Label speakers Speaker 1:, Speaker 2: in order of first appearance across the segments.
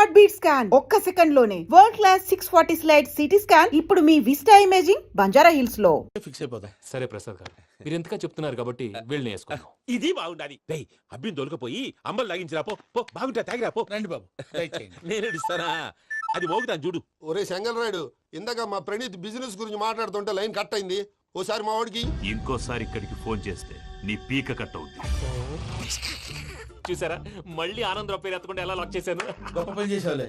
Speaker 1: Heart beat scan ఒక్క second లోనే world class 640 slide CT scan ఇప్పుడు మీ విస్టా ఇమేజింగ్ బంజారా హిల్స్ లో.
Speaker 2: ఫిక్స్ అయిపోతా.
Speaker 3: సరే ప్రసాద్ గారు, మీరు ఎంతగా చెప్తున్నారు కాబట్టి వీళ్ళని వేసుకున్నాం.
Speaker 2: ఇది బాగుండాలి. రేయ్ అబ్బిని దొలకపోయి అమ్మలు లాగించిరా పో. పో బాగుంటా తాగిరా పో. రండి బాబు నేను ఇస్తానా, అది మోగుతాను చూడు.
Speaker 4: ఒరే చెంగల్ రాయుడు, ఇందాక మా ప్రణీత్ బిజినెస్ గురించి మాట్లాడుతుంటే లైన్ కట్ అయింది. ఓసారి మా వాడికి
Speaker 5: ఇంకోసారి ఇక్కడికి ఫోన్ చేస్తే నీ పీక కట్ అవుద్ది.
Speaker 3: చూసారా, మళ్ళీ ఆనందరావు పేరు ఎత్తకుండా ఎలా లాక్ చేశాను.
Speaker 2: గొప్ప పని చేసేవాళ్ళే.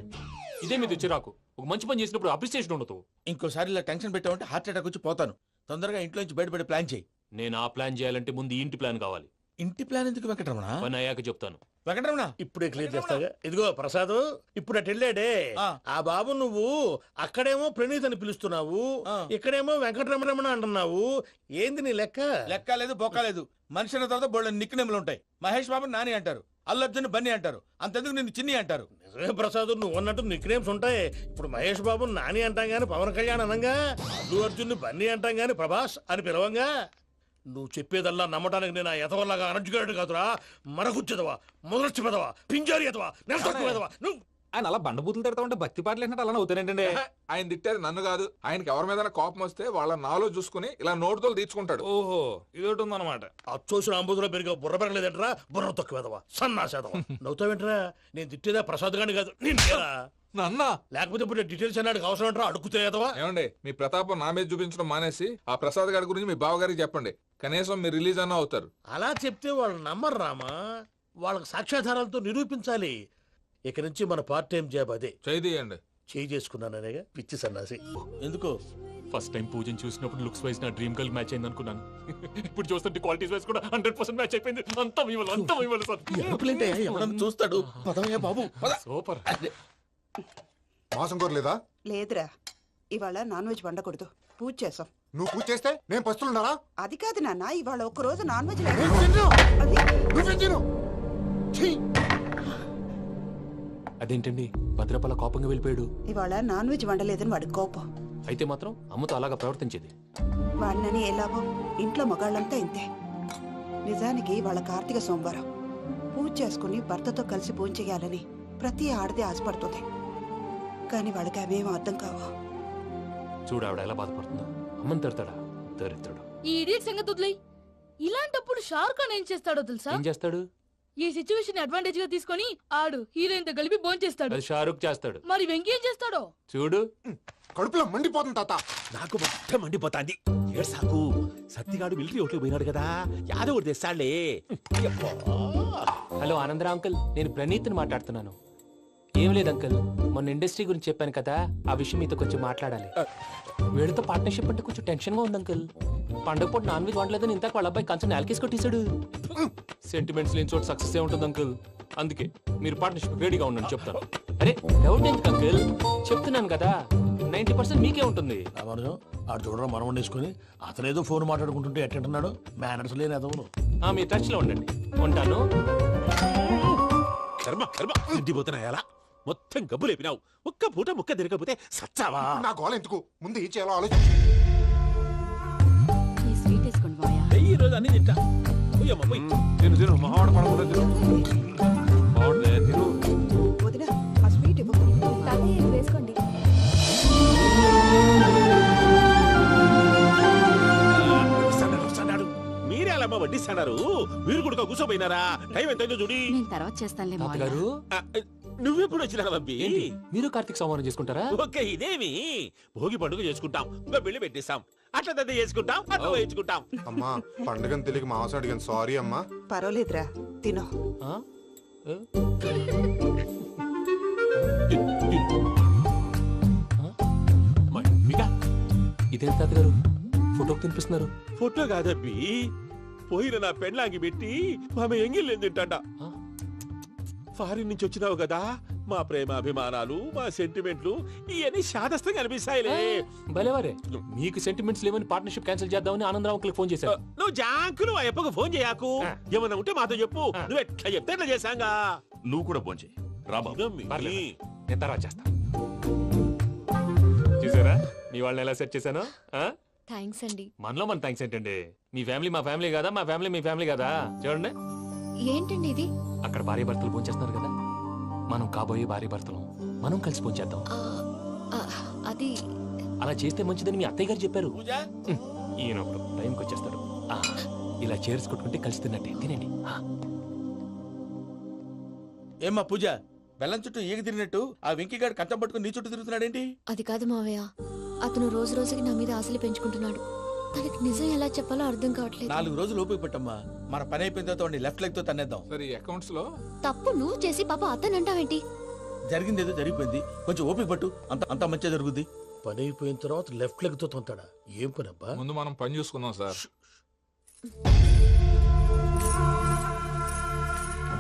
Speaker 3: ఇదే మీద చిరాకు. ఒక మంచి పని చేసినప్పుడు అప్రిసియేషన్ ఉండదు.
Speaker 2: ఇంకోసారి ఇలా టెన్షన్ పెట్టామంటే హార్ట్ అటాక్ వచ్చి పోతాను. తొందరగా ఇంట్లో నుంచి బయటపడే ప్లాన్ చేయి.
Speaker 3: నేను ఆ ప్లాన్ చేయాలంటే ముందు ఈ ఇంటి ప్లాన్ కావాలి.
Speaker 2: ఇంటి ప్లాన్ ఎందుకు వెంకటరమణ?
Speaker 3: పని అయ్యాక చెప్తాను.
Speaker 2: వెంకటరమణ
Speaker 6: ఇప్పుడే క్లియర్ చేస్తాగా. ఇదిగో ప్రసాద్, ఇప్పుడు అటు వెళ్ళాడే ఆ బాబు, నువ్వు అక్కడేమో ప్రణీత్ అని పిలుస్తున్నావు, ఇక్కడేమో వెంకటరమణ అంటున్నావు. ఏంది నీ లెక్క?
Speaker 2: లెక్క లేదు బొక్క లేదు. మనిషి అన్న తర్వాత బోళ్ళ నిక్నెములు ఉంటాయి. మహేష్ బాబు నాని అంటారు, అల్లు అర్జున్ బన్నీ అంటారు, అంతెందుకు నిన్ను చిన్ని అంటారు.
Speaker 6: నిజమే ప్రసాద్, నువ్వు అన్నట్టు నిక్నేమ్స్ ఉంటాయి. ఇప్పుడు మహేష్ బాబు నాని అంటాం గాని పవన్ కళ్యాణ్ అనంగా, అల్లు అర్జున్ బన్నీ అంటాం గాని ప్రభాస్ అని పిలవంగా. నువ్వు చెప్పేదల్లా నమ్మటానికి నేను ఆ ఎతవల్లాగా అనర్జుకేటెడ్ కాదురా. మరగుచ్చదవా, మొదలచ్చి పెదవా, పింజారి ఎదవా, నెలసొక్కు పెదవా. నువ్వు
Speaker 7: ఆయన అలా బండబూతులు తిడతా ఉంటే భక్తి పాటలు ఏంటంటే అలా అవుతానంటే.
Speaker 8: ఆయన తిట్టేది నన్ను కాదు, ఆయనకి ఎవరి మీద కోపం వస్తే వాళ్ళ నాలో చూసుకుని ఇలా నోటుతో తీర్చుకుంటాడు.
Speaker 7: ఓహో, ఇదొకటి ఉందన్నమాట.
Speaker 6: అచ్చోసిన అంబుధులో పెరిగే బుర్ర పెరగలేదంటరా. బుర్ర తొక్కువేదవా, సన్నాసేదవా. నవ్వుతావేంట్రా? నేను తిట్టేదా ప్రసాద్ గాని కాదు, నిన్నేరా.
Speaker 8: నన్నా
Speaker 6: లేకపోతే ఇప్పుడు డీటెయిల్స్ అన్నాడు అవసరం అంటారా? అడుగుతాయేదవా.
Speaker 8: ఏమండి, మీ ప్రతాపం నా మీద చూపించడం మానేసి ఆ ప్రసాద్ గారి గురించి మీ బావగారికి చెప్పండి. కనీసం మీరు రిలీజ్ అన్న అవుతారు.
Speaker 6: అలా చెప్తే వాళ్ళు నమ్మరు రామా. వాళ్ళకి సాక్ష్యాధారాలతో నిరూపించాలి. ఇక నుంచి మన పార్ట్ టైం జాబ్ అదే.
Speaker 8: చేయండి.
Speaker 6: చేయి చేసుకున్నాననేగా పిచ్చి సన్నాసి. ఎందుకో
Speaker 3: ఫస్ట్ టైం పూజను చూసినప్పుడు లుక్స్ వైజ్ నా డ్రీమ్ గర్ల్ మ్యాచ్ అయింది అనుకున్నాను. ఇప్పుడు చూస్తుంటే క్వాలిటీస్ వైజ్ కూడా 100% మ్యాచ్ అయిపోయింది. అంతా
Speaker 6: ఎవడన్నా చూస్తాడు. పదవయ్యా బాబు, పద.
Speaker 3: సూపర్.
Speaker 4: మాసం కోరలేదా?
Speaker 9: లేదురా, ఇవాళ నాన్ వెజ్ వండకూడదు, పూజ చేసాం.
Speaker 4: నువ్వు పూజ చేస్తే నేను పస్తులున్నారా?
Speaker 9: అది కాదు నాన్న, ఇవాళ ఒక్కరోజు నాన్ వెజ్
Speaker 4: నువ్వే తిను. ఛీ!
Speaker 3: అదేంటండి, భద్రపల కోపంగా వెళ్ళిపోయాడు.
Speaker 9: ఇవాళ నాన్ వెజ్ వండలేదని వాడి కోపం.
Speaker 3: అయితే మాత్రం అమ్మతో అలాగా ప్రవర్తించేది.
Speaker 9: వాడినని ఎలాగో ఇంట్లో మగాళ్ళంతా ఇంతే. నిజానికి వాళ్ళ కార్తీక సోమవారం పూజ చేసుకుని భర్తతో కలిసి పూజ చేయాలని ప్రతి ఆడది ఆశపడుతుంది. కానీ వాళ్ళకి అవేం అర్థం కావు.
Speaker 3: చూడు ఆవిడ ఎలా బాధపడుతుందో. అమ్మని తిడతాడా దరిద్రుడు.
Speaker 10: ఈ ఇడియట్ సంగతి వదిలేయ్. ఇలాంటప్పుడు షారుఖ్ ఖాన్ ఏం చేస్తాడో తెలుసా?
Speaker 3: ఏం చేస్తాడు?
Speaker 10: ఈ సిచ్యువేషన్ అడ్వాంటేజ్ గా తీసుకొని ఆడు హీరోయిన్ తో కలిపి బోన్ చేస్తాడు.
Speaker 3: అది షారుఖ్ చేస్తాడు.
Speaker 10: మరి వెంకీ ఏం చేస్తాడో
Speaker 3: చూడు.
Speaker 4: కడుపులో మండిపోతుంది తాత.
Speaker 2: నాకు మొత్తం మండిపోతాంది. ఏడు సాకు, సత్తిగాడు మిలిటరీ ఒకటి పోయినాడు కదా, యాదవ్ ఒకటి తెస్తాడులే.
Speaker 3: హలో ఆనందరావు అంకుల్, నేను ప్రణీత్ని మాట్లాడుతున్నాను. ఏం లేదు అంకుల్, మొన్న ఇండస్ట్రీ గురించి చెప్పాను కదా, ఆ విషయం మీతో కొంచెం మాట్లాడాలి. వీడితో పార్ట్నర్షిప్ అంటే కొంచెం టెన్షన్ గా ఉంది అంకుల్. పండగ పూట నాన్ వెజ్ వండలేదని ఇంతకు వాళ్ళ అబ్బాయి కంచెం నేలకేసి కొట్టేశాడు. సెంటిమెంట్స్ లేని చోట సక్సెస్ ఏ ఉంటుంది అంకుల్. అందుకే మీరు పార్ట్నర్షిప్ రెడీగా ఉండండి, చెప్తాను. అరే డౌట్ ఎందుకు అంకుల్, చెప్తున్నాను కదా, 90% మీకే ఉంటుంది.
Speaker 6: రామానుజం ఆడు చూడడం మనం వండేసుకుని అతనేదో ఫోన్ మాట్లాడుకుంటుంటే ఎట్టంటున్నాడు. మేనర్స్ లేని అదవును.
Speaker 3: మీ టచ్ లో ఉండండి, ఉంటాను.
Speaker 2: కర్మ కర్మ, ఇంటిపోతున్నా ఎలా మొత్తం గబ్బు లేపినావు. ఒక్క పూట ముక్క తిరగకపోతే సచ్చావా?
Speaker 4: నా గోల ఎందుకు, ముందు ఏం చేయాలో ఆలోచించు.
Speaker 2: ఈ రోజు అన్ని తింటా.
Speaker 8: తిను తిను, మహావాడ పడకుండా తిను. బాగుండే తిను.
Speaker 9: వదిన, ఆ స్వీట్ ఇవ్వు.
Speaker 10: వేసుకోండి.
Speaker 2: మీరే అలా వడ్డిస్తాడారు. మీరు కూడా కూర్చోపోయినారా? టైం ఎంతైందో చూడి.
Speaker 10: తర్వాత చేస్తానులే
Speaker 3: తాతగారు,
Speaker 2: నువ్వెప్పుడు వచ్చినా బంబి?
Speaker 3: మీరు కార్తీక్ సంహారం చేసుకుంటారా?
Speaker 2: ఓకే, ఇదేమి భోగి పండుగ చేసుకుంటాం, ఇంకా పెళ్లి పెట్టేస్తాం, అట్లా దద్ద చేసుకుంటాం, అట్లా వేయించుకుంటాం.
Speaker 4: అమ్మా, పండుగని తెలియక మాంసం అడిగాను, సారీ అమ్మా.
Speaker 9: పర్వాలేదురా, తినో.
Speaker 3: ఇదేంటి తాతగారు, ఫోటోకి తినిపిస్తున్నారు?
Speaker 2: ఫోటో కాదబ్బి, పోయిన నా పెళ్ళాంగి పెట్టి ఆమె ఎంగిల్లేం తింటాడ. ఫారిన్ నుంచి వచ్చినావు కదా, మా ప్రేమ అభిమానాలు, మా సెంటిమెంట్లు ఇవన్నీ శాదస్తంగా అనిపిస్తాయిలే.
Speaker 3: భలేవారే, మీకు సెంటిమెంట్స్ లేవని పార్ట్నర్షిప్ క్యాన్సిల్ చేద్దామని ఆనందరావు అంకుల్ ఫోన్ చేశారు.
Speaker 2: నువ్వు జాంకులు ఆ ఎప్పకు ఫోన్ చేయకు. ఏమన్నా ఉంటే మాతో చెప్పు. నువ్వు ఎట్లా చెప్తే ఎట్లా చేశాంగా.
Speaker 5: నువ్వు కూడా ఫోన్ చేయి.
Speaker 3: పర్లేదు, నేను తర్వాత చేస్తా. చూసారా మీ వాళ్ళని ఎలా సెట్ చేశాను?
Speaker 10: థ్యాంక్స్ అండి.
Speaker 3: మనలో మన థ్యాంక్స్ ఏంటండి, మీ ఫ్యామిలీ మా ఫ్యామిలీ కదా, మా ఫ్యామిలీ మీ ఫ్యామిలీ కదా. చూడండి
Speaker 10: ఏంటండి ఇది?
Speaker 3: అక్కడ భార్య భర్తలు ఫోన్ చేస్తున్నారు కదా, మనం కాబోయే భార్య భర్తలు మనం కలిసి పోంచేద్దాం.
Speaker 10: అది
Speaker 3: అలా చేస్తే మంచిదని మీ అత్తయ్య గారు చెప్పారు.
Speaker 6: పూజ
Speaker 3: ఈయన ఒకడు టైంకి వచ్చేస్తాడు. ఇలా చేర్స్ కొట్టుకుంటే కలిసి తిన్నట్టే. తినండి.
Speaker 6: ఏమ్మా పూజ, బెల్లం చుట్టూ ఈగ తిరిగినట్టు ఆ వెంకీగాడు కంచం పట్టుకుని నీ చుట్టూ తిరుగుతున్నాడేంటి?
Speaker 10: అది కాదు మావయ్య, అతను రోజు రోజుకి నా మీద ఆశలు పెంచుకుంటున్నాడు. తనకి నిజం ఎలా చెప్పాలో అర్థం కావట్లేదు.
Speaker 6: 4 రోజులు ఓపిక పట్టమ్మా, మన పని అయిపోయిన తర్వాత వాడిని లెఫ్ట్ లెగ్ తో తన్నేద్దాం.
Speaker 8: సరే ఈ అకౌంట్స్ లో
Speaker 10: తప్పు నువ్వు చేసి పాప అతను అంటావేంటి?
Speaker 6: జరిగింది ఏదో జరిగిపోయింది, కొంచెం ఓపిక పట్టు, అంత మంచిగా జరుగుద్ది. పని అయిపోయిన తర్వాత లెఫ్ట్ లెగ్ తో తొంతాడా? ఏం పని అబ్బా?
Speaker 8: ముందు మనం పని చూసుకుందాం సార్.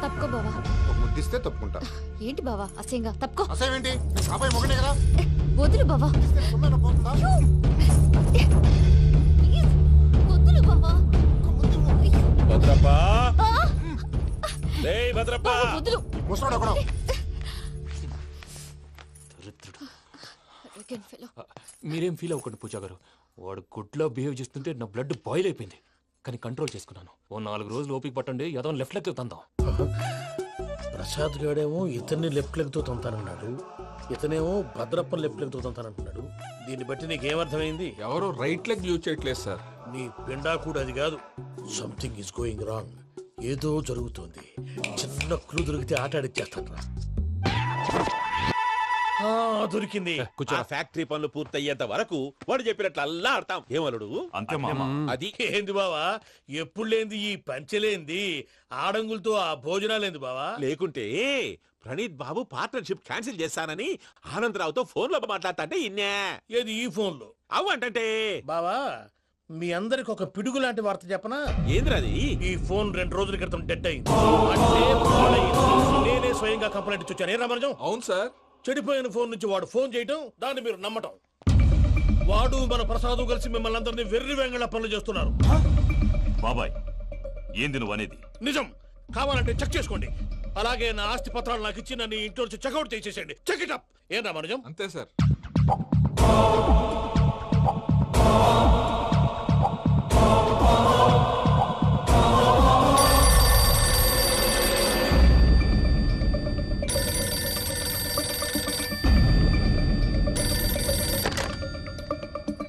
Speaker 10: తప్పుకో బావా.
Speaker 4: ఒక ముద్దిస్తే తప్పుకుంటా.
Speaker 10: ఏంటి బావా అసహ్యంగా? తప్పుకో.
Speaker 4: అసేమేంటి? అబ్బాయి మొగనే కదా.
Speaker 10: వదులు బావా.
Speaker 4: తొమ్మిది పోతుందా?
Speaker 10: ప్లీజ్, వదులు బావా.
Speaker 2: భద్రప్ప రేయ్ భద్రప్ప,
Speaker 10: బావా, వదులు.
Speaker 4: ముసలోడు ఒకడు.
Speaker 10: Arrogant fellow.
Speaker 3: మీరేం ఫీల్ అవ్వకండి పూజా గారు. వాడు గుడ్లో బిహేవ్ చేస్తుంటే నా బ్లడ్ బాయిల్ అయిపోయింది. కానీ కంట్రోల్ చేసుకున్నాను. ఓ 4 రోజులు ఓపిక పట్టండి, ఏదో లెఫ్ట్ లెగ్ తందాం.
Speaker 6: ప్రసాద్ గాడేమో ఇతన్ని లెఫ్ట్ లెగ్ తో తొంతానన్నాడు, ఇతనేమో భద్రప్పని లెఫ్ట్ లెగ్ తో తొంతానంటున్నాడు. దీన్ని బట్టి నీకేమర్థమైంది?
Speaker 8: ఎవరు రైట్ లెగ్ యూజ్ చేయట్లేదు సార్.
Speaker 6: నీ పిండా కూడా అది కాదు. Something is going wrong. ఏదో జరుగుతోంది. చిన్న క్లూ దొరికితే ఆట ఆడిచ్చేస్తాను రా. దొరికింది.
Speaker 2: ఆ ఫ్యాక్టరీ పనులు పూర్తయ్యేంత వరకు వాడు చెప్పినట్లు అల్లా ఆడతాం. ఏమలుడు?
Speaker 5: అంతే మామ.
Speaker 2: అది
Speaker 6: ఏంది బావా, ఎప్పుడు లేంది ఈ పంచలేంది, ఆడంగులతో ఆ భోజనాలేంది బావా?
Speaker 2: లేకుంటే ప్రణీత్ బాబు పార్ట్నర్షిప్ క్యాన్సిల్ చేస్తానని ఆనందరావుతో ఫోన్ లో మాట్లాడతాంటే ఇన్నే.
Speaker 6: ఏది ఈ ఫోన్ లో?
Speaker 2: అవ్వంటే
Speaker 6: బావా, మీ అందరికి ఒక పిడుగు లాంటి వార్త చెప్పనా?
Speaker 2: ఏంద్రది?
Speaker 6: ఈ ఫోన్ 2 రోజుల క్రితం డెడ్ అయింది. అంటే పాడైంది. నేనే స్వయంగా కంప్లైంట్ ఇచ్చి వచ్చాను. ఏ రామరాజం?
Speaker 8: అవును సార్.
Speaker 6: చెడిపోయిన ఫోన్ నుంచి వాడు ఫోన్ చేయటం, దాన్ని మీరు నమ్మటం. వాడు మన ప్రసాదు కలిసి మిమ్మల్ని అందరినీ వెర్రి వెంగళ పనులు చేస్తున్నారు.
Speaker 5: బాబాయ్, ఏంది నువ్వు అనేది?
Speaker 6: నిజం. కావాలంటే చెక్ చేసుకోండి. అలాగే నా ఆస్తి పత్రాలు నాకు ఇచ్చి నన్ను ఇంట్లో నుంచి చెక్అౌట్ చేసేసండి. Check it up. ఏం రామరాజం?
Speaker 8: అంతే సార్.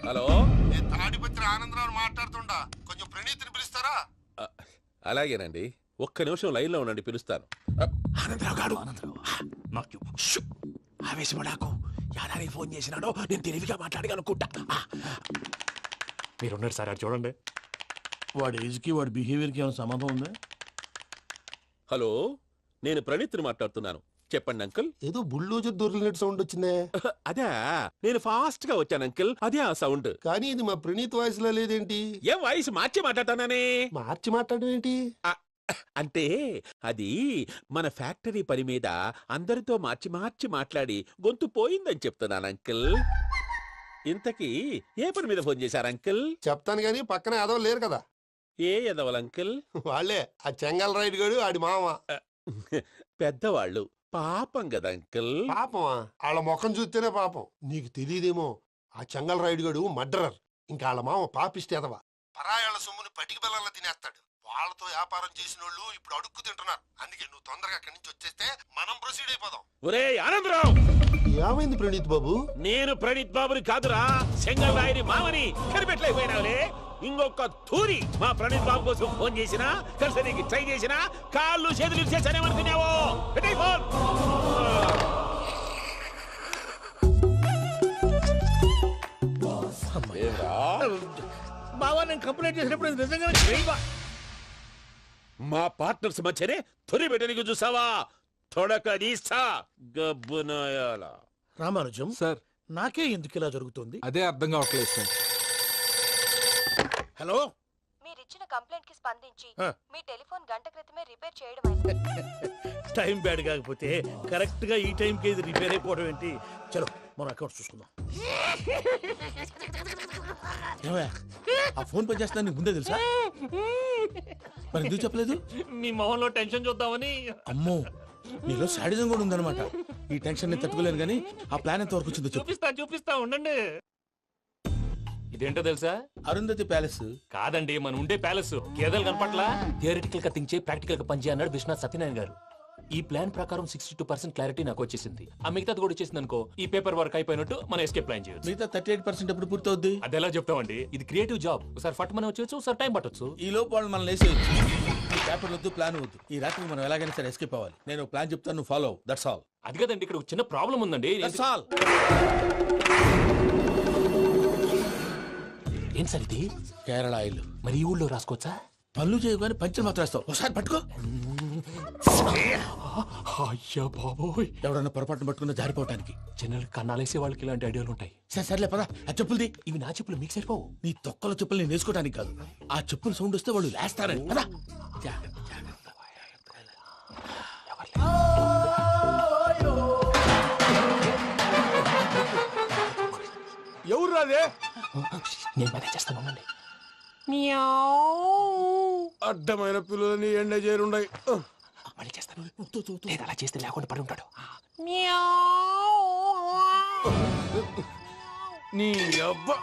Speaker 2: హలో,
Speaker 4: నేను తాడిపత్రి ఆనందరావు మాట్లాడుతుండా, కొంచెం ప్రణీతిని పిలుస్తారా?
Speaker 2: అలాగేనండి. ఒక్క నిమిషం లైన్ లో ఉండండి, పిలుస్తాను. ఆనందరావు గాడు.
Speaker 5: నాకు చెప్పు.
Speaker 2: ఆవేశపడాకు. యాదానికి ఫోన్ చేసినాడో నేను తెలివిగా మాట్లాడగలనుకుంటా.
Speaker 3: మీరున్నారు సార్, అది చూడండి.
Speaker 6: వాడి ఏజ్ కి వాడి బిహేవియర్ కి ఏమైనా సంబంధం ఉందా?
Speaker 2: హలో, నేను ప్రణీత్ని మాట్లాడుతున్నాను. చెప్పండి అంకుల్.
Speaker 4: ఏదో బుల్డోజర్ దొరికినట్టు సౌండ్ వచ్చిందే.
Speaker 2: అదే, నేను ఫాస్ట్ గా వచ్చాను అంకుల్. అదే ఆ సౌండ్.
Speaker 4: కానీ ఇది మా ప్రణీత్ వాయిస్ లో లేదేంటి?
Speaker 2: ఏం వాయిస్ మార్చి మాట్లాడతానని?
Speaker 4: మార్చి మాట్లాడడం ఏంటి?
Speaker 2: అంటే అది మన ఫ్యాక్టరీ పని మీద అందరితో మార్చి మార్చి మాట్లాడి గొంతు పోయిందని చెప్తున్నాను అంకుల్. ఇంతకీ ఏ పని మీద ఫోన్ చేశారు అంకుల్?
Speaker 4: చెప్తాను గానీ పక్కన ఏదో లేరు కదా.
Speaker 2: ఏ ఎదవలు అంకుల్?
Speaker 4: వాళ్ళే ఆ చెంగల్ రైడ్ గడు ఆడి మామ.
Speaker 2: పెద్దవాళ్ళు. పాపం కదా అంకుల్.
Speaker 4: పాపమా? వాళ్ళ ముఖం చూస్తేనే పాపం. నీకు తెలియదేమో, ఆ చెంగల్ రైడ్ గడు మర్డరర్. ఇంకా వాళ్ళ మామ పాపిస్తేదవా. పరాయాళ్ళ సొమ్ముని పటికి బెల్లంలో తినేస్తాడు. వాళ్ళతో వ్యాపారం చేసిన వాళ్ళు ఇప్పుడు అడుక్కు తింటున్నారు. అందుకే నువ్వు తొందరగా అక్కడి నుంచి వచ్చేస్తే మనం ప్రొసీడ్ అయిపోదాం.
Speaker 2: ఒరే ఆనందరావు,
Speaker 4: ఏమైంది ప్రణీత్ బాబు?
Speaker 2: నేను ప్రణీత్ బాబుని కాదురా, సెంగల్ రాయని మామని. కనిపెట్టలేకపోయినావులే. ఇంకొక తూరి మా ప్రణీత్ బాబు కోసం ఫోన్ చేసినా, కలిసి ట్రై చేసినా కాళ్ళు చేతులు చేశానేమనుకున్నావో. పెట్టేయ్ ఫోన్.
Speaker 6: బావా, నేను కంప్లైంట్ చేసినప్పుడు ఇది నిజంగానే చేయవా?
Speaker 2: మా పార్ట్నర్స్ మధ్యనే తొలి పెట్టడానికి చూసావా? తొడక నీస్తా గబ్బునాయాల.
Speaker 6: రామానుజం
Speaker 8: సార్,
Speaker 6: నాకే ఎందుకు ఇలా జరుగుతుంది?
Speaker 8: అదే అర్థం కావట్లేదు సార్.
Speaker 6: హలో,
Speaker 10: మీరిచ్చిన కంప్లైంట్ కి స్పందించి
Speaker 6: ఆ.
Speaker 10: మీ టెలిఫోన్ గంట క్రితమే రిపేర్ చేయడం అయింది.
Speaker 6: టైం బ్యాడ్ కాకపోతే కరెక్ట్ గా ఈ టైం కి ఇది రిపేర్ అయిపోవడం ఏంటి? చలో మన అకౌంట్ చూసుకుందాం. ఏమయ్య, ఆ ఫోన్ పని చేస్తున్నా నీకు ముందే తెలుసా? మరి ఎందుకు చెప్పలేదు?
Speaker 3: మీ మొహంలో టెన్షన్ చూద్దామని.
Speaker 6: అమ్మో, నీలో శాడిజం కూడా ఉందన్నమాట. ఈ టెన్షన్ ని తట్టుకోలేను కానీ ఆ ప్లాన్ ఎంత వరకు వచ్చిందో చెప్పు.
Speaker 3: చూపిస్తా ఉండండి. ఇదేంటో తెలుసా?
Speaker 6: అరుంధతి ప్యాలెస్
Speaker 3: కాదండి, మన ఉండే ప్యాలెస్. గేదెలు కనపట్లా? థియరిటికల్ గా థింక్ చేయి, ప్రాక్టికల్ గా పనిచేయ అన్నాడు విశ్వనాథ్ సత్యనారాయణ గారు. ఈ ప్లాన్ ప్రకారం 62% క్లారిటీ నాకు వచ్చేసింది. ఆ మిగతాది కూడా వచ్చేసింది అనుకో, ఈ పేపర్ వర్క్ అయిపోయినట్టు మన ఎస్కేప్ ప్లాన్ చేయొచ్చు.
Speaker 6: మిగతా 38% ఎప్పుడు పూర్తవుద్ది?
Speaker 3: అది ఎలా చెప్తామండి, ఇది క్రియేటివ్ జాబ్. ఒకసారి ఫట్ మనం వచ్చేచ్చు, ఒకసారి టైం పట్టొచ్చు.
Speaker 6: ఈ లోపు వాళ్ళు మనం లేసేయచ్చు. ఈ పేపర్ వద్దు, ప్లాన్ వద్దు. ఈ రాత్రికి మనం ఎలాగైనా సరే ఎస్కేప్ అవ్వాలి. నేను ప్లాన్ చెప్తాను, నువ్వు ఫాలో. That's all.
Speaker 3: అది కదండి, ఇక్కడ ఒక చిన్న ప్రాబ్లం ఉందండి.
Speaker 6: That's all.
Speaker 3: ఏం సార్ ఇది?
Speaker 6: కేరళ ఆయిల్.
Speaker 3: మరి ఈ ఊళ్ళో రాసుకోవచ్చా?
Speaker 6: పనులు చేయగానే పంచర్ మాత్రం వేస్తావు. ఒకసారి పట్టుకో.
Speaker 3: అయ్యా బాబోయ్,
Speaker 6: ఎవడన్నా పొరపాటున పట్టుకున్న జారిపోవటానికి.
Speaker 3: జనరల్ కన్నాలేసే వాళ్ళకి ఇలాంటి ఐడియాలు ఉంటాయి.
Speaker 6: సర్లే పదా, ఆ చెప్పులది.
Speaker 3: ఇవి నా చెప్పులు, మీకు సరిపోవు.
Speaker 6: నీ తొక్కల చెప్పులు నేను వేసుకోవడానికి కాదు, ఆ చెప్పులు సౌండ్ వస్తే వాళ్ళు లేస్తారని. పదా.
Speaker 2: ఎవరు రాదే?
Speaker 3: నేను మేనేజ్ చేస్తాను, ఉండండి.
Speaker 2: అడ్డమైన పిల్లలని ఎండ చేరుండయి.
Speaker 3: మళ్ళీ చేస్తాను. లేదు, అలా చేస్తే లేకుండా పడి ఉంటాడు.
Speaker 2: నీ అబ్బా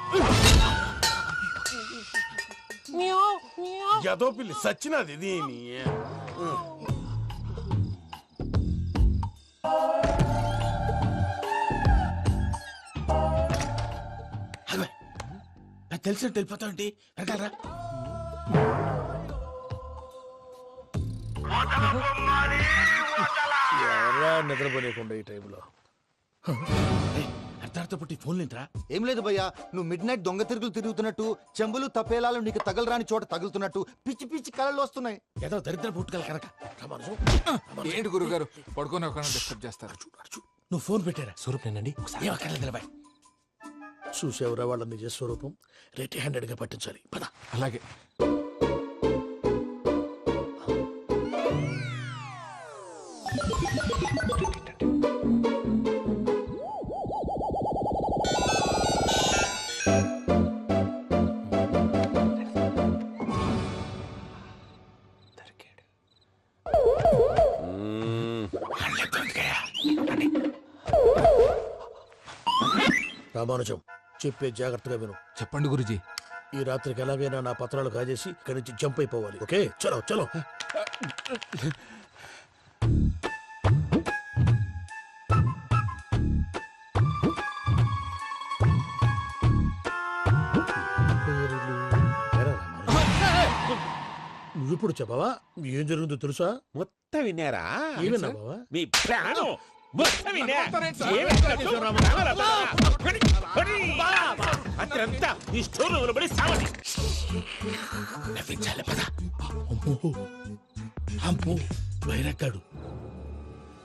Speaker 2: ఎదో పిల్లి సచ్చినది దీని.
Speaker 6: నాకు తెలిసినట్టు వెళ్ళిపోతావంటి. వెనకాలరా. ఎవరా నిద్రపోలేకుండా ఈ టైంలో? అర్ధార్థ పుట్టి ఫోన్ లేంట్రా.
Speaker 11: ఏం లేదు భయ్యా, నువ్వు మిడ్ నైట్ దొంగ తిరుగులు తిరుగుతున్నట్టు, చెంబులు తపేలాలు నీకు తగలరాని చోట తగులుతున్నట్టు పిచ్చి పిచ్చి కళలు వస్తున్నాయి.
Speaker 6: ఏదో దరిద్ర పుట్టుకల కనుక.
Speaker 8: ఏంటి గురుగారు పడుకొని ఒక డిస్టర్బ్ చేస్తారు?
Speaker 6: నువ్వు ఫోన్ పెట్టారా?
Speaker 3: స్వరూప్ నేనండి. ఒకసారి
Speaker 6: ఏమక్కర్లేదు బాయ్. చూసేవరా వాళ్ళ నిజ స్వరూపం. రెట్టి హ్యాండెడ్ గా పట్టించాలి. పద.
Speaker 8: అలాగే.
Speaker 6: రామానుజం, చెప్పే జాగ్రత్తగా విను.
Speaker 8: చెప్పండి గురుజీ.
Speaker 6: ఈ రాత్రికి ఎలాగైనా నా పత్రాలు కాజేసి ఇక్కడి నుంచి జంప్ అయిపోవాలి. ఓకే, చలో చలో. నువ్విప్పుడు చెప్పవా ఏం జరుగుతుందో తెలుసా?
Speaker 2: మొత్తం విన్నారా?
Speaker 6: ఏమన్నా బావా?
Speaker 2: మీ ప్రాణం మొత్తం విన్నా? అత్రంతా ఈ స్టోర్ రూమ్ లో పడి సావండి.
Speaker 6: నవ్వించాలి. పద. అమ్మో, వైరక్కాడు.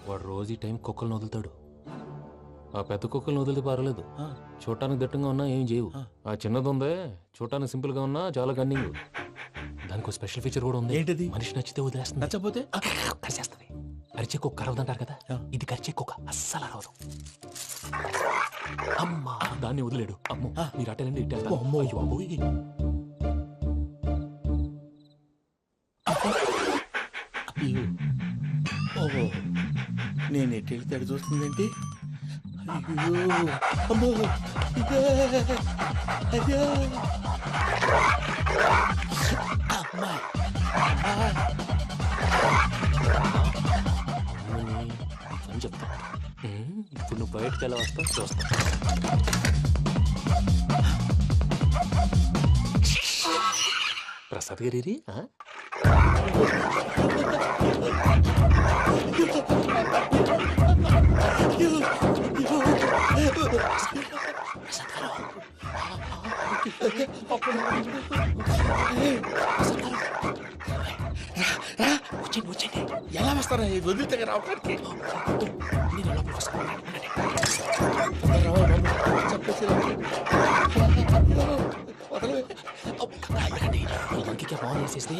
Speaker 3: వాడు రోజు ఈ టైం కుక్కలను వదులుతాడు. ఆ పెద్ద కుక్కలను వదిలితే పర్వాలేదు, చూడటానికి దట్టంగా ఉన్నా ఏం చేయవు. ఆ చిన్నది ఉందే, చూడటానికి సింపుల్ గా ఉన్నా చాలా గన్నింగ్. దానికి స్పెషల్ ఫీచర్ కూడా ఉంది.
Speaker 6: ఏంటిది?
Speaker 3: మనిషి నచ్చితే వదిలేస్తుంది,
Speaker 6: నచ్చపోతే
Speaker 3: కరిచేస్తుంది. అరిచే కుక్క అరవదంటారు కదా, ఇది కరిచే కుక్క అస్సలు అరవదు. అమ్మా, దాన్ని వదిలేడు. అమ్మో, మీరు అటెండి ఇట్టే.
Speaker 6: అమ్మో.
Speaker 3: అయ్యో అమ్మోయ్.
Speaker 6: ఓహో, నేను ఎట్టి వెళ్తాడు చూస్తుందేంటి? అయ్యో, అమ్మో, ఇదే, అదే. అమ్మా,
Speaker 3: అని చెప్తా. ఇప్పుడు నువ్వు బయటకు ఎలా వస్తావు చూస్తా. ప్రసాద్ గారి వచ్చేయండి వచ్చేయండి.
Speaker 6: ఎలా వస్తారా వదిలితే రావడానికి?
Speaker 3: నేను లోపలికి వస్తాను. ఇంటికి ఫోన్ చేసేస్తే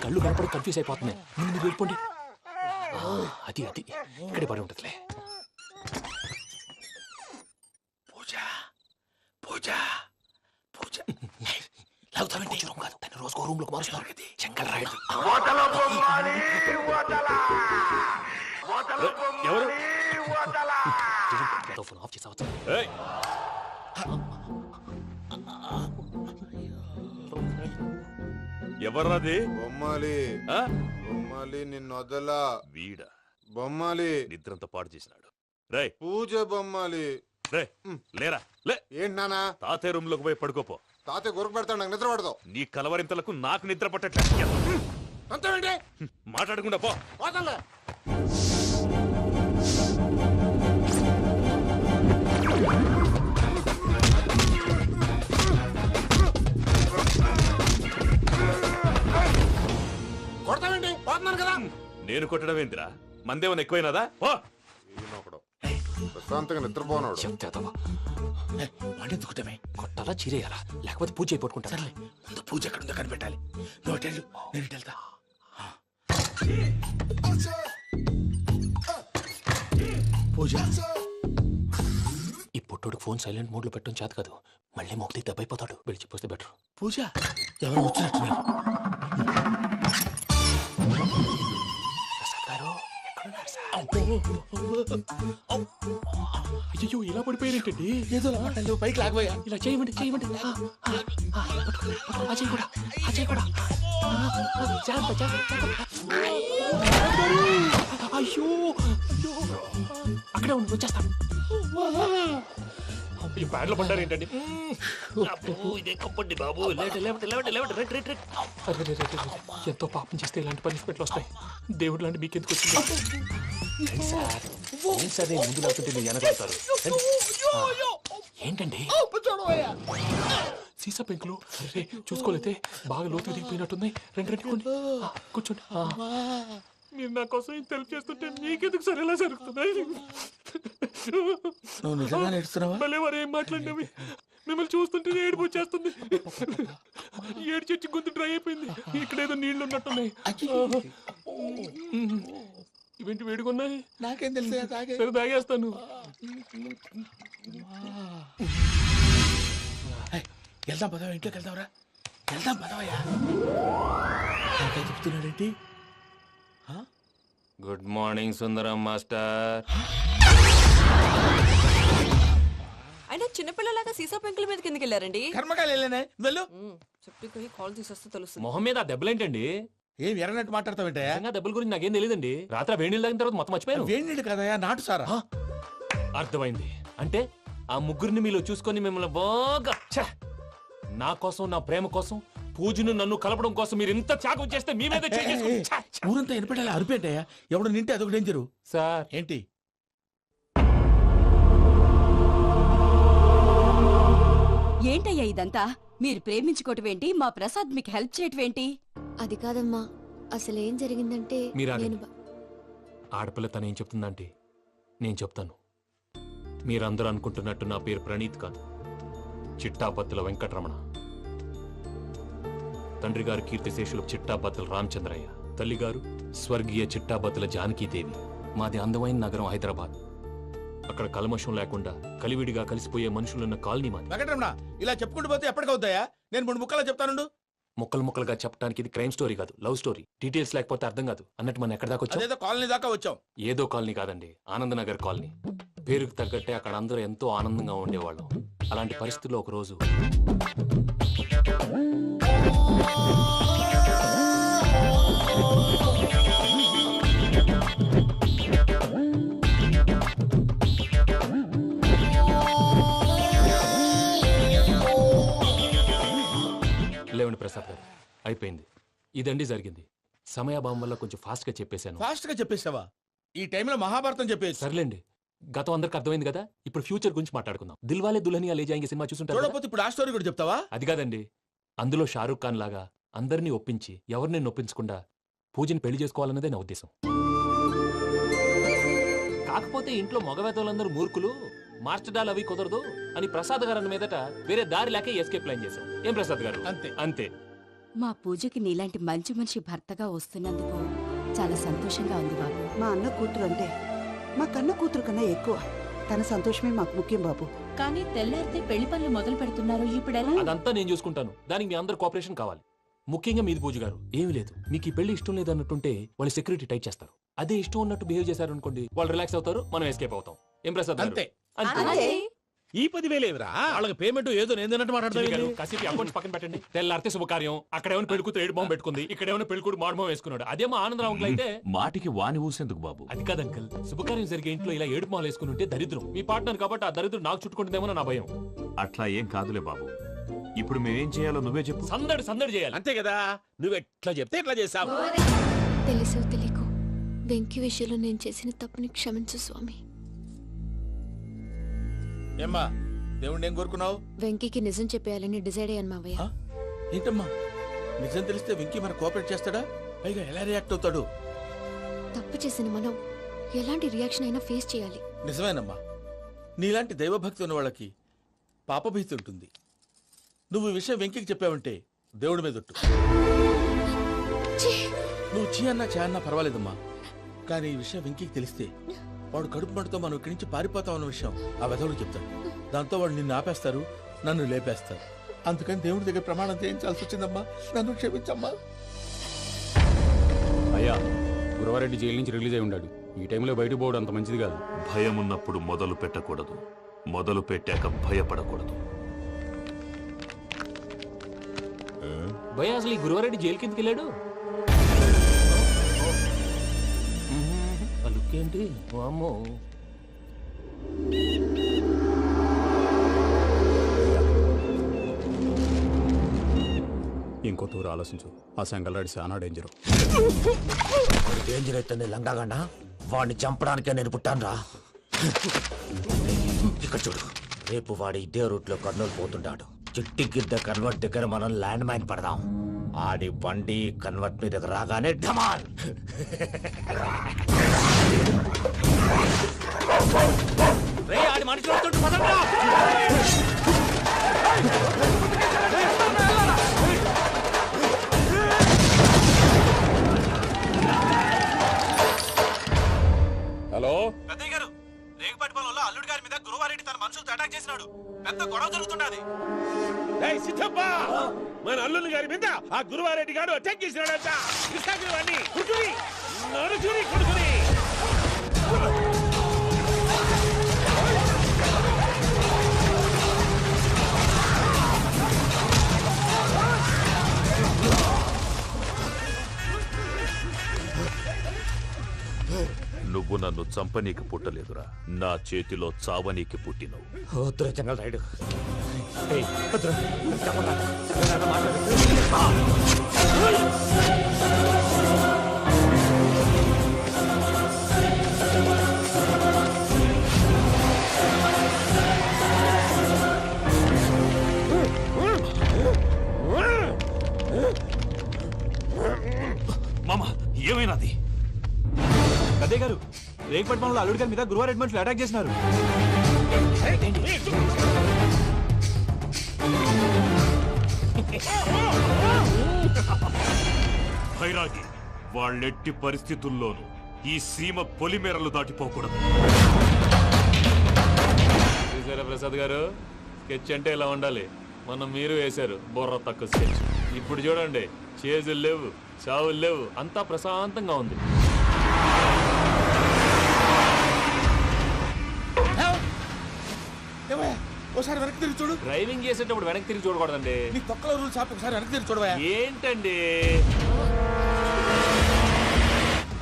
Speaker 3: కళ్ళు కనపడి కన్ఫ్యూజ్ అయిపోతున్నాయి. ముందు మీరు వెళ్ళిపోండి. అది అది ఇక్కడే పడి ఉంటుందిలే.
Speaker 6: పూజ పూజ పూజ
Speaker 3: లాగుతామంటే రూమ్ కాదు, తన రోజుకో రూమ్ లోకి మారుస్తున్నారు కదా. శంకర్ రాయుడు
Speaker 2: ఎవరు?
Speaker 3: ఫోన్ ఆఫ్ చేసావచ్చు.
Speaker 2: ఎవర్రాది?
Speaker 11: బొమ్మాలి బొమ్మాలి నిన్ను వదలా.
Speaker 2: వీడ
Speaker 12: బొమ్మాలి
Speaker 5: నిద్రంతా పాడు చేసినాడు. రే
Speaker 12: పూజ బొమ్మాలి.
Speaker 5: రే లేరా లే.
Speaker 12: ఏంటి నానా?
Speaker 5: తాతయ్య రూమ్ లోకి పోయి పడుకోపో.
Speaker 12: తాతయ్య గురకు పెడతాడు, నాకు నిద్ర పడదు.
Speaker 5: నీ కలవరింతలకు నాకు నిద్ర పట్టట్లేదు.
Speaker 12: అంతేంటి?
Speaker 5: మాట్లాడకుండా పో.
Speaker 12: పోతాలే. కొడతావేంటి? పోతున్నాను కదా.
Speaker 5: నేను కొట్టడం ఏంటిరా? మందేమన్నా ఎక్కువైనదా? పో.
Speaker 12: ఈయనొకడు ప్రశాంతంగా నిద్రపోనాడు.
Speaker 3: వాడెందుకుంటామే కొట్టాలా చీరేయాలా లేకపోతే పూజ అయిపోట్టుకుంటా. సర్లే ముందు పూజ ఎక్కడుందో కనిపెట్టాలి. నువ్వు అటు వెళ్ళు, నేను ఇటు వెళ్తా. పూజ ఈ పుట్టోడు ఫోన్ సైలెంట్ మోడ్ లో పెట్టడం చేత కాదు. మళ్ళీ మొక్కి దెబ్బైపోతాడు. విడిచిపోతే బెటర్. పూజ ఎవరు వచ్చినట్టున్నారు. ప్రసాద్ గారు ఎక్కడున్నారు సార్? అయ్యో ఇలా పడిపోయారేంటండి? ఏదో పైకి లాగబోయా. ఇలా చేయమండి చేయమండి. అజయ్ కూడా అజయ్ కూడా జాగ్రత్త జాగ్రత్త. అయ్యో అక్కడే ఉండి వచ్చేస్తాను. ఈ బ్యాడ్లో పడ్డారు ఏంటండి? ఇదే కప్పండి బాబు. ఎంతో పాపం చేస్తే ఇలాంటి పనిష్మెంట్లు వస్తాయి. దేవుడు లాంటి మీకెందుకు వచ్చింది? సార్ ముందు లేకుంటే మీరు వెనకాడతారు. ఏంటండి సీసా పెంకులు? చూసుకోలేతే బాగా లోతు దిగిపోయినట్టున్నాయి. రెండు కూర్చోండి. మీరు నా కోసం ఇంత హెల్ప్ చేస్తుంటే మీకెందుకు సరే ఎలా జరుగుతున్నాయి? భలే వారు ఏం మాట్లాడినవి. మిమ్మల్ని చూస్తుంటే ఏడుపు వచ్చేస్తుంది. ఏడు చెట్టు గొంతు డ్రై అయిపోయింది. ఇక్కడ ఏదో నీళ్లు ఉన్నట్టున్నాయి. ఇవేంటి వేడుకున్నాయి? నాకేం తెలుసు. సరే తాగేస్తాను. వెళ్దాం పదవా, ఇంట్లోకి వెళ్దాంరా. వెళ్దాం పదవయ్యా. చెప్తున్నాడేంటి? గుడ్ మార్నింగ్ సుందరం మాస్టర్.
Speaker 13: అయినా చిన్నపిల్లలాగా సీసా పెంకుల మీద కిందకి వెళ్ళారండి.
Speaker 3: కర్మకాయలు వెళ్ళానే వెళ్ళు.
Speaker 13: చెప్పి కాల్ తీసేస్తే తెలుస్తుంది.
Speaker 3: మొహం మీద ఆ దెబ్బలేంటండి? ఏం ఎర్రనట్టు మాట్లాడతావంటే? దెబ్బల గురించి నాకేం తెలియదండి. రాత్రి వేడి నీళ్ళు తాగిన తర్వాత మొత్తం మర్చిపోయాను. వేడి నీళ్ళు కదయా, నాటు సారా. అర్థమైంది. అంటే ఆ ముగ్గురిని మీలో చూసుకొని మిమ్మల్ని బాగా నా కోసం నా ప్రేమ కోసం పూజను నన్ను కలపడం కోసం మీరు ఇంత త్యాగం చేస్తే మీ మీద ఊరంతా వినపడేలా అరిపేటయ్యా. ఎవడు నింటే అదొక డేంజరు. సార్ ఏంటి?
Speaker 13: ఏంటయ్యా ఇదంతా? మీరు ప్రేమించుకోవటం ఏంటి? మా ప్రసాద్ మీకు హెల్ప్ చేయటం ఏంటి?
Speaker 10: అది కాదమ్మా, అసలు ఏం జరిగిందంటే
Speaker 3: ఆడపిల్ల తనేం చెప్తుందంటే నేను చెప్తాను. మీరందరూ అనుకుంటున్నట్టు నా పేరు ప్రణీత్ కాదు, చిట్టాపత్తుల వెంకటరమణ. తండ్రి గారు కీర్తిశేషులు చిట్టాపత్తుల రామచంద్రయ్య, తల్లిగారు స్వర్గీయ చిట్టాపత్తుల జానకీదేవి. మాది అందమైన నగరం హైదరాబాద్. అక్కడ కల్మషం లేకుండా కలివిడిగా కలిసిపోయే మనుషులున్న కాలనీ మాది.
Speaker 14: వెంకటరమణ, ఇలా చెప్పుకుంటూ పోతే ఎప్పటికవుతాయా? నేను 3 ముక్కలు చెప్తాను.
Speaker 3: ముక్కలు ముక్కలుగా చెప్పడానికి ఇది క్రైమ్ స్టోరీ కాదు, లవ్ స్టోరీ. డీటెయిల్స్ లేకపోతే అర్థం కాదు. అన్నట్టు మనం ఎక్కడ దాకా వచ్చాం?
Speaker 14: ఏదో కాలనీ దాకా వచ్చాం.
Speaker 3: ఏదో కాలనీ కాదండి, ఆనందనగర్ కాలనీ. పేరుకు తగ్గట్టే అక్కడ అందరూ ఎంతో ఆనందంగా ఉండేవాళ్ళం. అలాంటి పరిస్థితుల్లో ఒక రోజు లేవండి ప్రసాద్ గారు, అయిపోయింది. ఇదండి జరిగింది. సమయాభావం వల్ల కొంచెం ఫాస్ట్ గా చెప్పేశాను.
Speaker 14: ఫాస్ట్ గా చెప్పేసావా? ఈ టైంలో మహాభారతం చెప్పేసి.
Speaker 3: సర్లేండి, గతం అందరికి అర్థమైంది కదా. ఇప్పుడు ఫ్యూచర్ గురించి మాట్లాడుకుందాం. దిల్వాలే దుల్హనియా లే జాయేంగే సినిమా చూసుంటారు.
Speaker 14: చూడకపోతే ఇప్పుడు ఆ స్టోరీ కూడా చెప్తావా?
Speaker 3: అది కాదండి, అందులో షారూక్ ఖాన్ లాగా అందరినీ ఒప్పించి ఎవరిని నొప్పించకుండా పూజని పెళ్లి చేసుకోవాలన్నదే నా ఉద్దేశం. కాకపోతే ఇంట్లో మగవేతలందరూ మూర్ఖులు, మార్చడాలు అవి కుదరదు అని ప్రసాద్ గారు అన్న మీదట వేరే దారి లేక ఎస్కేప్ ప్లాన్ చేశాం. ఏం ప్రసాద్ గారు? అంతే అంతే.
Speaker 13: మా పూజకి నీలాంటి మంచి మనిషి భర్తగా వస్తున్నందుకు చాలా సంతోషంగా ఉంది బాబు.
Speaker 9: మా అన్న కూతురు అంటే మా కన్న కూతురు కన్నా ఎక్కువ. తన సంతోషమే మాకు ముఖ్యం బాబు.
Speaker 13: కానీ తెల్లారితే పెళ్లి పనులు మొదలు పెడుతున్నారు, ఇప్పుడు ఎలా?
Speaker 3: అదంతా నేను చూసుకుంటాను. దానికి మీ అందరు కోఆపరేషన్ కావాలి. ముఖ్యంగా మీది పూజ గారు. ఏమీ లేదు, మీకు ఈ పెళ్లి ఇష్టం లేదు అన్నట్టుంటే వాళ్ళు సెక్యూరిటీ టైట్ చేస్తారు. అదే ఇష్టం ఉన్నట్టు బిహేవ్ చేశారు అనుకోండి, వాళ్ళు రిలాక్స్ అవుతారు, మనం ఎస్కేప్ అవుతాం. ఏం ప్రసాద్?
Speaker 14: అంతే.
Speaker 2: ఈ 10,000 ఏమిరా?
Speaker 6: వాళ్ళకి పేమెంట్ ఏదో నేను తిన్నట్టు
Speaker 3: చిన్ని గారు,
Speaker 6: మాట్లాడతాను.
Speaker 3: కాసేపు అకౌంట్స్ పక్కన పెట్టండి. తెల్లారితే శుభకార్యం. అక్కడేమైనా పెళ్ళికూతురు ఏడు బాంబు పెట్టుకుంది, ఇక్కడేమైనా పెళ్ళికూడు మాడు బాంబు వేసుకున్నాడు. అదేమో ఆనందరావు అంకుల్ అయితే
Speaker 5: మాటికి వాని ఊసేందుకు బాబు?
Speaker 3: అది కాదు అంకుల్, శుభకార్యం జరిగే ఇంట్లో ఇలా ఏడు మాలు వేసుకుని ఉంటే దరిద్రం. మీ పార్ట్నర్ కాబట్టి ఆ దరిద్రం నాకు చుట్టుకుంటుందేమో నా భయం.
Speaker 5: అట్లా ఏం కాదులే బాబు. ఇప్పుడు మేమేం చేయాలో నువ్వే చెప్పు.
Speaker 3: సందడి సందడి చేయాలి.
Speaker 2: అంతే కదా, నువ్వు ఎట్లా చెప్తే ఎట్లా చేసావు.
Speaker 10: తెలుసో తెలియకో వెంకీ విషయంలో నేను చేసిన తప్పుని క్షమించు స్వామి.
Speaker 14: ఏమ్మా దేవుణ్ణి ఏం కోరుకున్నావు?
Speaker 10: వెంకీకి నిజం చెప్పేయాలని డిసైడ్ అయ్యాను మావయ్య.
Speaker 14: ఏంటమ్మా నిజం తెలిస్తే వెంకీ మన కోఆపరేట్ చేస్తాడా? పైగా ఎలా రియాక్ట్ అవుతాడు?
Speaker 10: తప్పు చేసిన మనం ఎలాంటి రియాక్షన్ అయినా ఫేస్ చేయాలి.
Speaker 14: నిజమేనమ్మా, నీలాంటి దైవభక్తి ఉన్న వాళ్ళకి పాపభీతి ఉంటుంది. నువ్వు ఈ విషయం వెంకీకి చెప్పావంటే దేవుడి మీద ఒట్టు. నువ్వు చీ అన్నా చే అన్నా పర్వాలేదమ్మా, కానీ ఈ విషయం వెంకీకి తెలిస్తే వాడు కడుపు మంటతో మనం ఇక్కడి నుంచి పారిపోతాం అన్న విషయం ఆ వెధవుడు చెప్తాడు. దాంతో వాడు నిన్ను ఆపేస్తారు, నన్ను లేపేస్తారు. అందుకని దేవుడి దగ్గర ప్రమాణం చేయించాల్సి వచ్చిందమ్మా. నన్ను క్షమించమ్మా.
Speaker 7: అయ్యా, గురవారెడ్డి జైలు నుంచి రిలీజ్ అయి ఉన్నాడు. ఈ టైంలో బయటకు పోవడం అంత మంచిది కాదు.
Speaker 5: భయం ఉన్నప్పుడు మొదలు పెట్టకూడదు, మొదలు పెట్టాక భయపడకూడదు.
Speaker 3: భయ అసలు ఈ గురువారెడ్డి జైలు కిందకి వెళ్ళాడు. లుక్ ఏంటి వామ్మో.
Speaker 7: ఇంకో తూరు ఆలోచించు. ఆ సంగల్రాడి చాలా డేంజర్.
Speaker 15: డేంజర్ అయితే లంగాగండ వాడిని చంపడానికే నేను పుట్టానురా. ఇక్కడ చూడు, రేపు వాడి ఇదే రూట్ లో కర్నూలు పోతుంటాడు. చిట్టి గిద్ద కన్వర్ట్ దగ్గర మనం ల్యాండ్ మైన్ పడదాం. ఆడి బండి కన్వర్ట్ మీద రాగానే ఢమాల్.
Speaker 3: ఆడి మనుషులు వస్తుంటే పదండ్రా.
Speaker 7: హలో
Speaker 14: పెద్దయ్య గారు, రేగుపాటి పొలంలో అల్లుడి గారి మీద గురువారెడ్డి తన మనుషులతో అటాక్ చేసినాడు. పెద్ద గొడవ జరుగుతున్నది.
Speaker 2: ఏయ్ సిద్ధప్ప, మన అల్లుని గారి మీద ఆ గురువారెడ్డి గారు అటాక్ చేసినాడంట. కృష్ణాగిరివాణ్ణి కుడుకుని నడుచుని కుడుకుని.
Speaker 5: నువ్వు నన్ను చంపనీకి పుట్టలేదురా, నా చేతిలో చావనీకి పుట్టినవు.
Speaker 15: వద్దురా జంగల్ రైడ్.
Speaker 5: మామ ఏమైనాది?
Speaker 14: పెద్దయ్య గారు, రేగుపాటి పొలంలో అల్లుడి గారి మీద గురువారెడ్డి మనుషులు అటాక్ చేసినారు.
Speaker 5: భైరాగి, వాళ్ళెట్టి పరిస్థితుల్లోనూ ఈ సీమ పొలిమేరలు దాటిపోకూడదు.
Speaker 3: చూసారా ప్రసాద్ గారు, స్కెచ్ అంటే ఇలా ఉండాలి. మనం మీరు వేశారు బుర్ర తక్కువ స్కెచ్. ఇప్పుడు చూడండి, చేజులు లేవు, చావులు లేవు, అంతా ప్రశాంతంగా ఉంది.
Speaker 14: ఒకసారి వెనక్కి తిరిగి చూడు.
Speaker 3: డ్రైవింగ్ చేసేటప్పుడు వెనక్కి తిరిగి చూడకూడదండి.
Speaker 14: నీ తొక్కలో రూల్స్ ఆపి ఒకసారి వెనక్కి తిరిగి చూడవా.
Speaker 3: ఏంటండి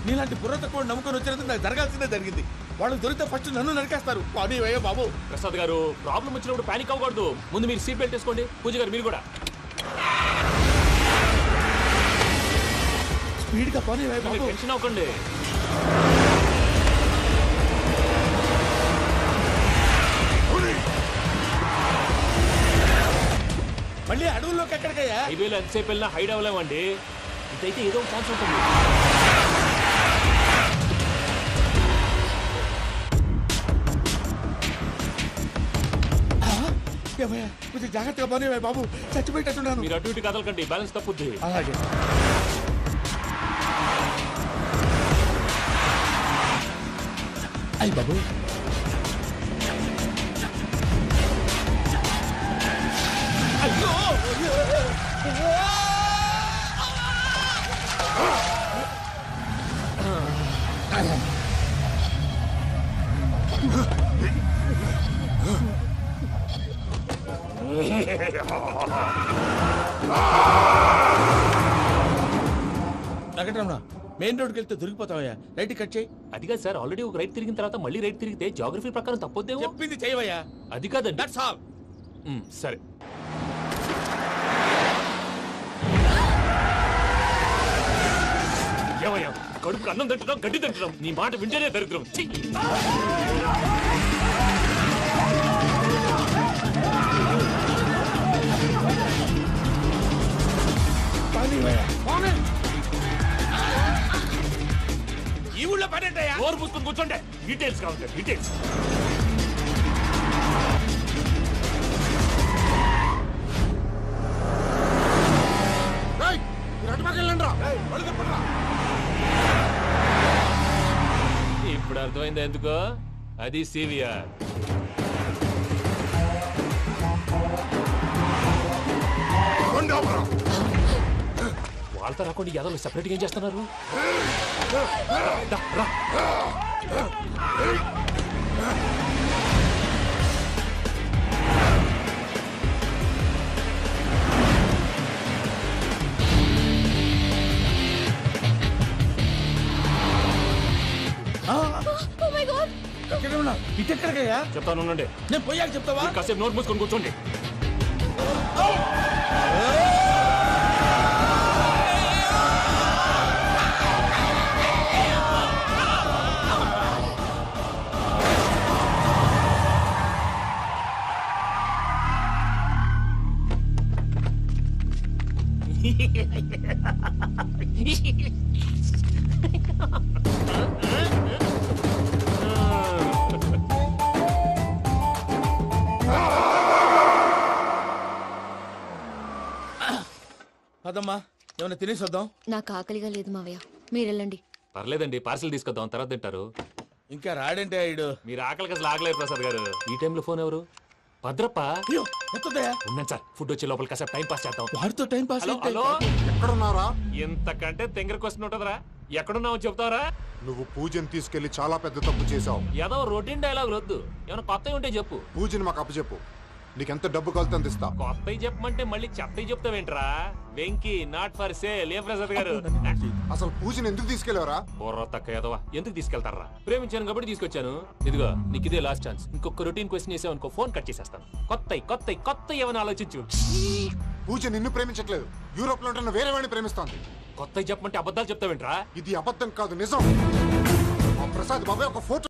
Speaker 14: నీలాంటి బుర్ర తక్కువ నమ్ముకొని వచ్చినందుకు నాకు జరగాల్సిందే జరిగింది. వాళ్ళు దొరికితే ఫస్ట్ నన్ను నరికేస్తారు. కానీ అయ్యో బాబు.
Speaker 3: ప్రసాద్ గారు, ప్రాబ్లం వచ్చినప్పుడు పానిక్ అవ్వకూడదు. ముందు మీరు సీట్ బెల్ట్ వేసుకోండి. పూజ గారు మీరు కూడా
Speaker 14: స్పీడ్గా పని బాబు.
Speaker 3: టెన్షన్ అవ్వకండి.
Speaker 14: మళ్ళీ అడవుల్లోకి ఎక్కడికయ్యా?
Speaker 3: హైవేలో ఎంతసేపు వెళ్ళినా హైడ్ అవ్వలేమండి. ఇదైతే ఏదో ఛాన్స్ ఉంటుంది.
Speaker 14: కొంచెం జాగ్రత్తగా పని బాబు, చచ్చిపోయేటట్టున్నాను.
Speaker 3: మీరు అటు ఇటు కదలకండి, బ్యాలెన్స్ తప్పుద్ది.
Speaker 14: అలాగే. అయ్యి బాబు, అయ్యో వెంకటరమణ మెయిన్ రోడ్కి వెళ్తే దొరికిపోతావయ్యా. రైట్ కట్ చేయి.
Speaker 3: అది కాదు సార్, ఆల్రెడీ ఒక రైట్ తిరిగిన తర్వాత మళ్ళీ రైట్ తిరిగితే జాగ్రఫీ ప్రకారం తప్పొద్దేమో.
Speaker 14: చెప్పింది చేయవయ్యా.
Speaker 3: అది కాదండి.
Speaker 14: That's all.
Speaker 3: సరే. ఏమయ్యా, కడుపు అన్నం తింటున్నాం, గడ్డి తింటున్నాం, నీ మాట వింటేనే దరిద్రం. ఛీ!
Speaker 14: ఈ ఊళ్ళో పడేటయ్యా.
Speaker 3: నోరు మూసుకొని కూర్చోండి. డీటెయిల్స్ కావాలి, డీటెయిల్స్. ఇప్పుడు అర్థమైంది ఎందుకో. అది సివిఆర్. వాళ్ళతో రాకుండా యాదవ్ సెపరేట్గా ఏం చేస్తున్నారు? రా.
Speaker 14: ఇటెక్కడికయ్యా?
Speaker 3: చెప్తాను ఉండండి.
Speaker 14: నేను పోయాక చెప్తావా?
Speaker 3: కాసేపు నోట్ మూసుకొని కూర్చోండి.
Speaker 14: అదమ్మా ఏమైనా తినేసి వద్దాం.
Speaker 10: నాకు ఆకలిగా లేదు మావయ్య, మీరు వెళ్ళండి.
Speaker 3: పర్లేదండి, పార్సిల్ తీసుకొద్దాం, తర్వాత తింటారు.
Speaker 14: ఇంకా రాడంటే ఆయుడు.
Speaker 3: మీరు ఆకలికి అసలు ఆగలేదు ప్రసాద్ గారు. ఈ టైంలో ఫోన్ ఎవరు? భద్రప్ప. ఉన్నాను సార్, ఫుడ్ వచ్చే లోపల కాసేపు టైం పాస్ చేద్దాం.
Speaker 14: వాడితో టైం పాస్.
Speaker 3: హలో,
Speaker 12: ఎక్కడున్నారా?
Speaker 3: ఇంతకంటే తెంగర క్వశ్చన్ ఉంటుందిరా. ఎక్కడున్నావు చెప్తావరా?
Speaker 12: నువ్వు పూజని తీసుకెళ్లి చాలా పెద్ద తప్పు చేశావు.
Speaker 3: ఏదో రొటీన్ డైలాగ్ వద్దు, ఏమైనా కొత్తవి ఉంటే చెప్పు.
Speaker 12: పూజని మాకు అప్పచెప్పు. నీకెంత డబ్బు కలితే అందిస్తా.
Speaker 3: కొత్తవి చెప్పమంటే మళ్ళీ చెత్తవి చెప్తావేంట్రా? Venky not for sale. ఏ ప్రసాద్ గారు,
Speaker 12: అసలు పూజని ఎందుకు తీసుకెళ్లేవరా?
Speaker 3: బుర్ర తక్క ఏదవా, ఎందుకు తీసుకెళ్తారా? ప్రేమించాను కాబట్టి తీసుకొచ్చాను. ఇదిగో నీకు ఇదే లాస్ట్ ఛాన్స్. ఇంకొక రొటీన్ క్వశ్చన్ చేసావు అనుకో, ఫోన్ కట్ చేసేస్తాను. కొత్త ఏమైనా ఆలోచించు.
Speaker 12: పూజ నిన్ను ప్రేమించట్లేదు, యూరోప్ లో ఉంటున్న వేరే వాడిని ప్రేమిస్తోంది.
Speaker 3: కొత్తవి చెప్పమంటే అబద్ధాలు చెప్తావేంట్రా?
Speaker 12: ఇది అబద్ధం కాదు, నిజం. ఆ ప్రసాద్ బాబాయ్ ఒక ఫోటో